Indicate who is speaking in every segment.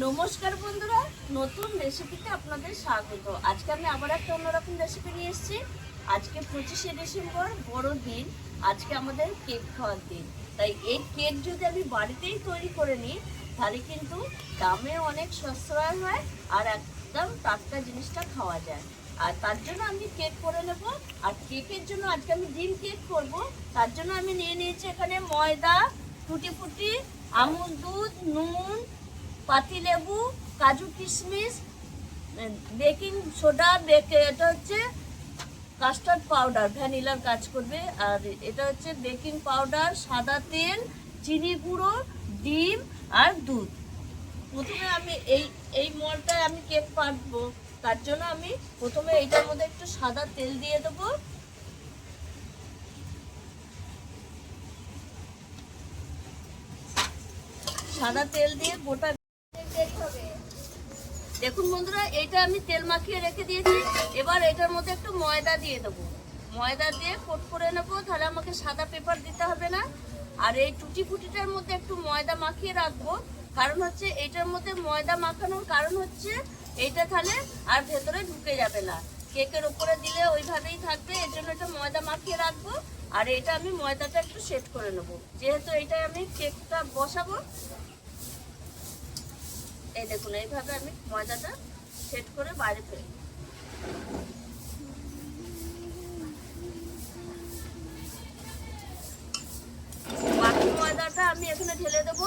Speaker 1: নমস্কার বন্ধুরা, নতুন রেসিপিতে আপনাদের স্বাগত। আজকে আমি আবার একটা অন্যরকম রেসিপি নিয়ে এসেছি। আজকে 25শে ডিসেম্বর, বড়দিন। আজকে আমাদের কেক খাওয়ার দিন। তাই এই কেক যদি আমি বাড়িতেই তৈরি করে নিই, তাহলে কিন্তু দামে অনেক সাশ্রয় হয় আর একদম টাটকা জিনিসটা খাওয়া যায়। আর তার জন্য আমি কেক করে নেব। আর কেকের জন্য আজকে আমি ডিম কেক করব। তার জন্য আমি নিয়ে নিয়েছি এখানে ময়দা, টুটি ফুটি, আমুল দুধ, নুন, পাতিলেবু, কাজু কিশমিশ, বেকিং সোডা, এটা হচ্ছে কাস্টার্ড পাউডার, ভ্যানিলার কাজ করবে। আর এটা হচ্ছে বেকিং পাউডার, সাদা তেল, চিনি গুঁড়ো, ডিম আর দুধ। প্রথমে আমি এই মলটায় আমি কেক পাতবো। তার জন্য আমি প্রথমে এইটার মধ্যে একটু সাদা তেল দিয়ে দেবো। সাদা তেল দিয়ে গোটা দেখুন বন্ধুরা, এটা আমি তেল মাখিয়ে রেখে দিয়েছি। এবার এটার মধ্যে একটু ময়দা দিয়ে দেবো। ময়দা দিয়ে কোট করে নেবো, তাহলে আমাকে সাদা পেপার দিতে হবে না। আর এই টুটি ফুটিটার মধ্যে একটু ময়দা মাখিয়ে রাখবো। কারণ হচ্ছে এটার মধ্যে ময়দা মাখানোর কারণ হচ্ছে এইটা তাহলে আর ভেতরে ঢুকে যাবে না, কেকের উপরে দিলে ওইভাবেই থাকবে। এর জন্য এটা ময়দা মাখিয়ে রাখবো। আর এটা আমি ময়দাটা একটু সেট করে নেবো, যেহেতু এটা আমি কেকটা বসাবো। এই দেখুন, এইভাবে আমি ময়দাটা সেট করে বাইরে ফেলি। বাকি ময়দাটা আমি এখানে ঢেলে দেবো।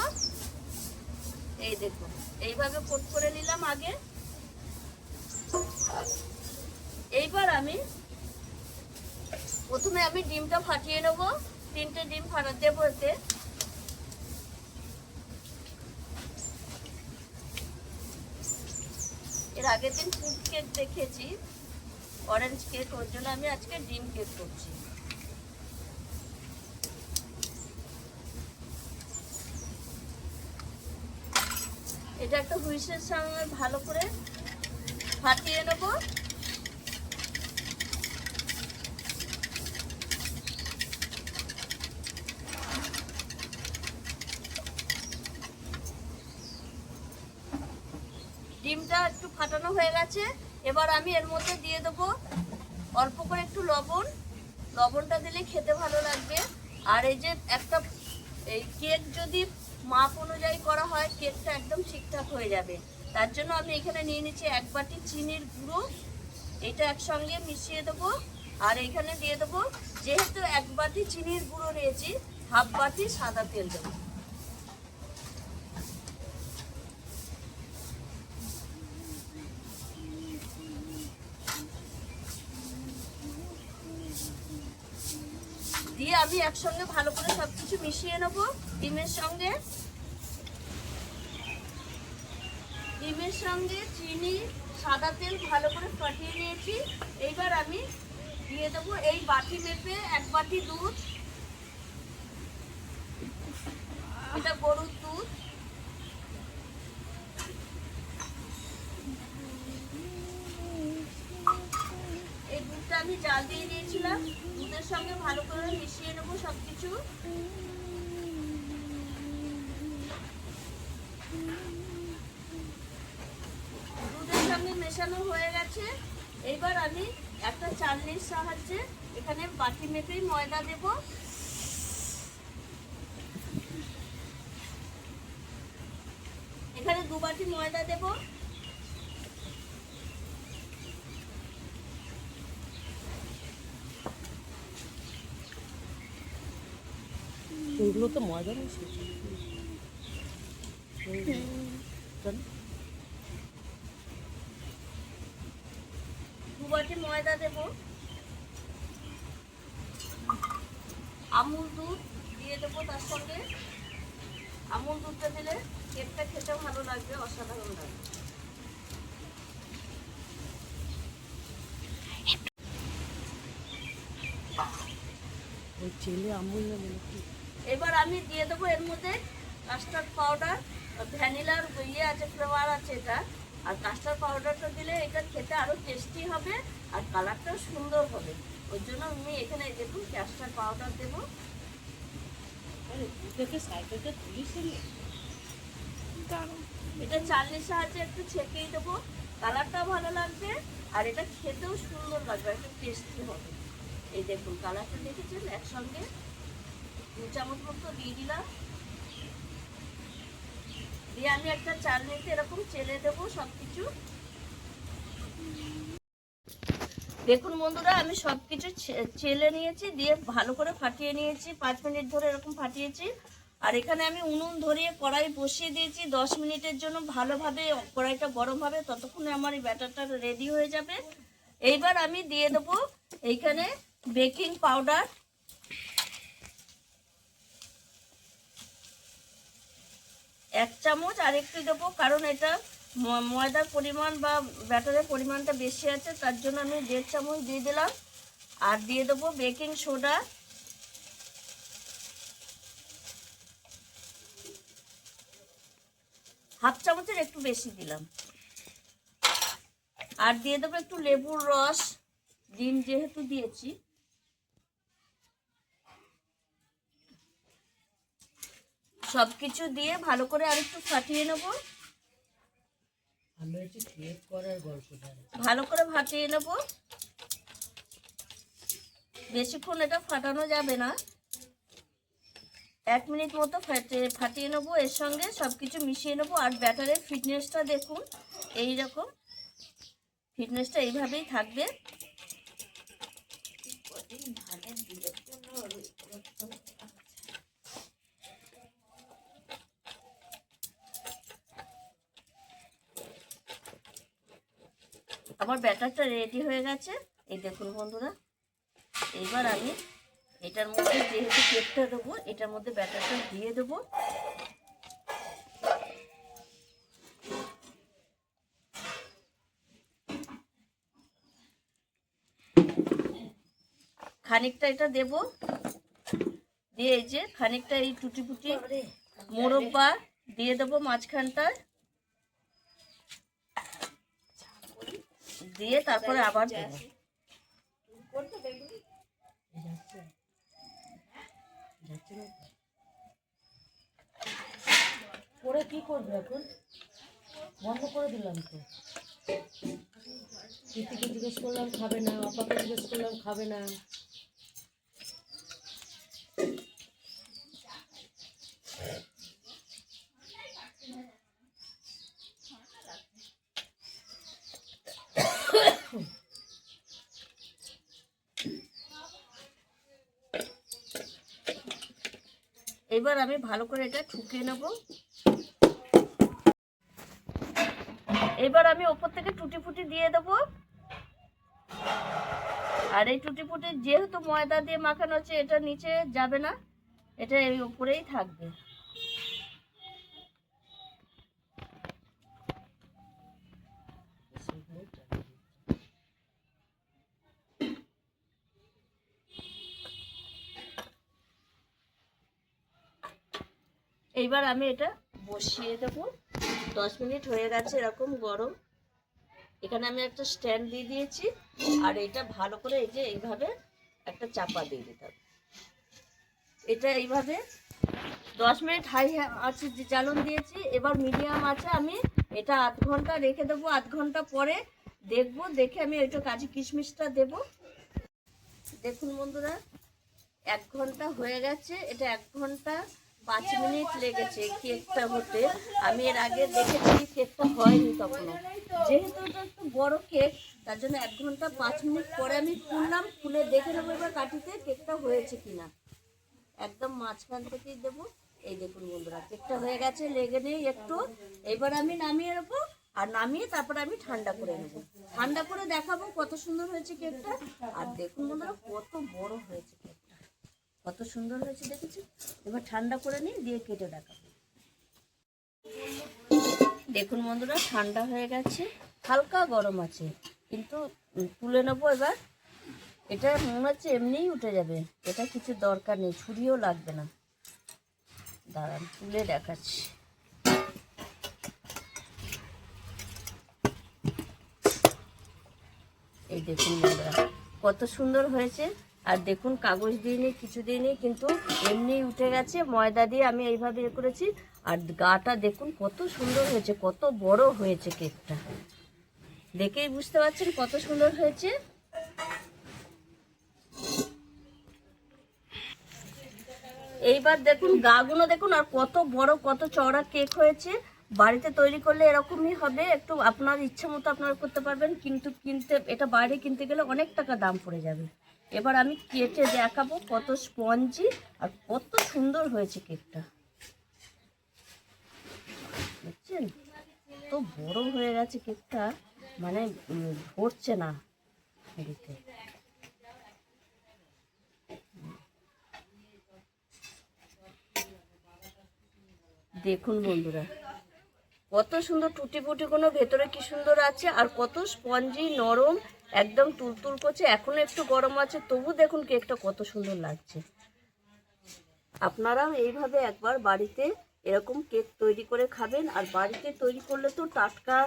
Speaker 1: এই দেখুন, এইভাবে কোট করে নিলাম আগে। এইবার আমি প্রথমে ডিমটা ফাটিয়ে নেব। 3টে ডিম ফাটাতে বলতে এর আগের দিন ফ্রুট কেক দেখেছি, অরেঞ্জ কেক, ওর জন্য আমি আজকে ডিম কেক করছি। এটা একটা হুইসের সঙ্গে ভালো করে ফাটিয়ে নেব। ডিমটা একটু ফাটানো হয়ে গেছে। এবার আমি এর মধ্যে দিয়ে দেবো অল্প করে একটু লবণ। লবণটা দিলে খেতে ভালো লাগবে। আর এই যে একটা এই কেক যদি মাপ অনুযায়ী করা হয়, কেকটা একদম ঠিকঠাক হয়ে যাবে। তার জন্য আমি এখানে নিয়ে নিচ্ছি 1 বাটি চিনির গুঁড়ো। এটা একসঙ্গে মিশিয়ে দেবো। আর এখানে দিয়ে দেবো, যেহেতু 1 বাটি চিনির গুঁড়ো নিয়েছি, 1/2 বাটি সাদা তেল দেবো। দিয়ে আমি একসঙ্গে ভালো করে সবকিছু মিশিয়ে নেবো। ডিমের সঙ্গে চিনি, সাদা তেল ভালো করে ফাটিয়ে নিয়েছি। এইবার আমি দিয়ে দেবো এই বাটি মেপে 1 বাটি দুধ। এটা গরুর দুধ। এই দুধটা আমি জাল দিয়ে দিয়েছিলাম। দুধের সঙ্গে ভালো করে মিশিয়ে নেবো সবকিছু। দুধের সঙ্গে মেশানো হয়ে গেছে। এইবার আমি একটা চালনির সাহায্যে এখানে বাটি মেপেই ময়দা দেব। এখানে 2 বাটি ময়দা দেব।
Speaker 2: এগুলো তো ময়দা মিশিয়েছে।
Speaker 1: 2 বাটি ময়দা দেব। আমুল দুধ দিয়ে দেবো তার সঙ্গে। আমুল দুধটা দিলে কেকটা খেতে ভালো লাগবে, অসাধারণ লাগবে।
Speaker 2: ওই চেলে আমুল না বলে কি?
Speaker 1: এবার আমি দিয়ে দেবো এর মধ্যে কাস্টার্ড পাউডার, ভ্যানিলার আছে, ফ্লেভার আছে এটা। আর কাস্টার্ড পাউডারটা দিলে এটা খেতে আরো টেস্টি হবে আর কালারটাও সুন্দর হবে। ওর জন্য আমি এখানে দেখুন কাস্টার্ড পাউডার দেবো।
Speaker 2: আরে দুধটাকে সাইডে তুলিস না?
Speaker 1: এটা চালনির সাহায্যে একটু ছেঁকেই দেবো, কালারটাও ভালো লাগবে আর এটা খেতেও সুন্দর লাগবে, একটু টেস্টি হবে। এই দেখুন কালারটা দেখেছেন, একসঙ্গে 2 চামচ মতো দিয়ে দিলাম। দিয়ে আমি একটা চালনিতে এরকম চেলে দেবো সবকিছু। দেখুন বন্ধুরা, আমি সবকিছু চেলে নিয়েছি, দিয়ে ভালো করে ফাটিয়ে নিয়েছি, 5 মিনিট ধরে এরকম ফাটিয়েছি। আর এখানে আমি উনুন ধরিয়ে কড়াই বসিয়ে দিয়েছি 10 মিনিটের জন্য, ভালোভাবে কড়াইটা গরম হবে, ততক্ষণে আমার এই ব্যাটারটা রেডি হয়ে যাবে। এইবার আমি দিয়ে দেবো এইখানে বেকিং পাউডার, 1 চামচ, আর একটু দেবো কারণ এটা ময়দার পরিমাণ বা ব্যাটারের পরিমাণটা বেশি আছে, তার জন্য আমি 1.5 চামচ দিয়ে দিলাম। আর দিয়ে দেবো বেকিং সোডা, 1/2 চামচের একটু বেশি দিলাম। আর দিয়ে দেবো একটু লেবুর রস, ডিম যেহেতু দিয়েছি। সবকিছু দিয়ে ভালো করে আর একটু ফাটিয়ে নেবো, ভালো করে ফাটিয়ে নেবো। বেশিক্ষণ এটা ফাটানো যাবে না, 1 মিনিট মতো ফাটিয়ে নেবো। এর সঙ্গে সবকিছু মিশিয়ে নেবো। আর ব্যাটারের ফিটনেসটা দেখুন, এই রকম ফিটনেসটা এইভাবেই থাকবে। আমার ব্যাটারটা রেডি হয়ে গেছে, এই দেখুন বন্ধুরা। এইবার আমি এটার মধ্যে যেহেতু কেকটা দেবো, এটার মধ্যে ব্যাটারটা দিয়ে দেবো। খানিকটা এটা দেব, দিয়ে এই যে খানিকটা এই টুটি ফুটি মোরব্বা দিয়ে দেবো মাঝখানটায়, দিয়ে তারপরে আবার দেবো।
Speaker 2: পরে কি করবে এখন? বন্ধ করে দিলাম তো। প্রীতিকে জিজ্ঞেস করলাম খাবে না, অপাকে জিজ্ঞেস করলাম খাবে না।
Speaker 1: এবার আমি ভালো করে এটা ঠুকিয়ে নেব। এবার আমি ওপর থেকে টুটি ফুটি দিয়ে দেবো। আর এই টুটি ফুটি যেহেতু ময়দা দিয়ে মাখানো হচ্ছে, এটা নিচে যাবে না, এটা এই উপরেই থাকবে। এইবার আমি এটা বসিয়ে দেবো। 10 মিনিট হয়ে গেছে এরকম গরম। এখানে আমি একটা স্ট্যান্ড দিয়ে দিয়েছি, আর এটা ভালো করে এই যে এইভাবে একটা চাপা দিয়ে দিতে হবে। এটা এইভাবে 10 মিনিট হাই আছে যে জ্বালন দিয়েছি, এবার মিডিয়াম আছে। আমি এটা 1/2 ঘন্টা রেখে দেবো। 1/2 ঘন্টা পরে দেখবো, দেখে আমি একটু কাজু কিশমিশটা দেবো। দেখুন বন্ধুরা, 1 ঘন্টা হয়ে গেছে। এটা 1 ঘন্টা 5 মিনিট লেগেছে কেকটা হতে। আমি এর আগে দেখেছি কেকটা হয়নি তখনও, যেহেতু এটা একটু বড় কেক, তার জন্য 1 ঘন্টা 5 মিনিট পরে আমি খুললাম, খুলে দেখে নেবো এবার কাঠিতে কেকটা হয়েছে কিনা। একদম মাঝখান থেকেই দেবো। এই দেখুন বন্ধুরা, কেকটা হয়ে গেছে, লেগে নেই একটু। এবার আমি নামিয়ে নেবো, আর নামিয়ে তারপরে আমি ঠান্ডা করে নেবো। ঠান্ডা করে দেখাবো কত সুন্দর হয়েছে কেকটা। আর দেখুন বন্ধুরা, কত বড় হয়েছে কেকটা, কত সুন্দর হয়েছে দেখেছি। এবার ঠান্ডা করে নিই, দিয়ে কেটে দেখাবো। দেখুন বন্ধুরা, ঠান্ডা হয়ে গেছে, হালকা গরম আছে, কিন্তু তুলে নেবো এবার। এটা মনে হচ্ছে এমনিই উঠে যাবে, এটা কিছু দরকার নেই, ছুরিও লাগবে না। দাঁড়ান, তুলে দেখাচ্ছি। এই দেখুন বন্ধুরা, কত সুন্দর হয়েছে। আর দেখুন, কাগজ দিইনি, কিছু দিইনি, কিন্তু এমনিই উঠে গেছে। ময়দা দিয়ে আমি এইভাবে করেছি। আর গাটা দেখুন কত সুন্দর হয়েছে, কত বড় হয়েছে কেকটা, দেখেই বুঝতে পারছেন কত সুন্দর হয়েছে। এইবার দেখুন গাগুলো দেখুন, আর কত বড় কত চওড়া কেক হয়েছে। বাড়িতে তৈরি করলে এরকমই হবে, একটু আপনার ইচ্ছা মতো আপনারা করতে পারবেন, কিন্তু এটা বাইরে কিনতে গেলে অনেক টাকা দাম পড়ে যাবে। এবার আমি কেটে দেখাবো কত স্পঞ্জি আর কত সুন্দর হয়েছে কেকটা, বুঝছেন কত বড় হয়ে গেছে কেকটা, মানে ধরছে না এদিকে। দেখুন বন্ধুরা কত সুন্দর টুটি ফুটি কোনো ভেতরে কি সুন্দর আছে, আর কত স্পঞ্জি নরম, একদম তুলতুল করছে। এখনো একটু গরম আছে, তবু দেখুন কেকটা কত সুন্দর লাগছে। আপনারাও এইভাবে একবার বাড়িতে এরকম কেক তৈরি করে খাবেন। আর বাড়িতে তৈরি করলে তো টাটকা,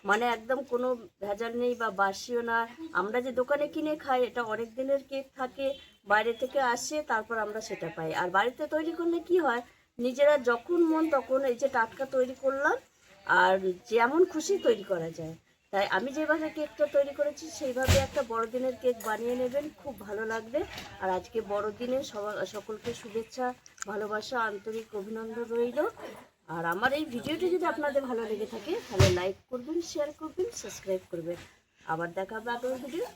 Speaker 1: মানে একদম কোনো ভেজাল নেই বা বাসিও না। আমরা যে দোকানে কিনে খাই এটা অনেক দিনের কেক থাকে, বাইরে থেকে আসে, তারপর আমরা সেটা পাই। আর বাড়িতে তৈরি করলে কি হয়, নিজেরা যখন মন তখন এই যে টাটকা তৈরি করলাম, আর যেমন খুশি তৈরি করা যায়। তাই আমি যেভাবে কেকটা তৈরি করেছি সেইভাবে একটা বড়দিনের কেক বানিয়ে নেবেন, খুব ভালো লাগবে। আর আজকে বড়দিনে সকলকে শুভেচ্ছা, ভালোবাসা, আন্তরিক অভিনন্দন রইল। আর আমার এই ভিডিওটি যদি আপনাদের ভালো লেগে থাকে তাহলে লাইক করবেন, শেয়ার করবেন, সাবস্ক্রাইব করবেন। আবার দেখা হবে আগামী ভিডিও।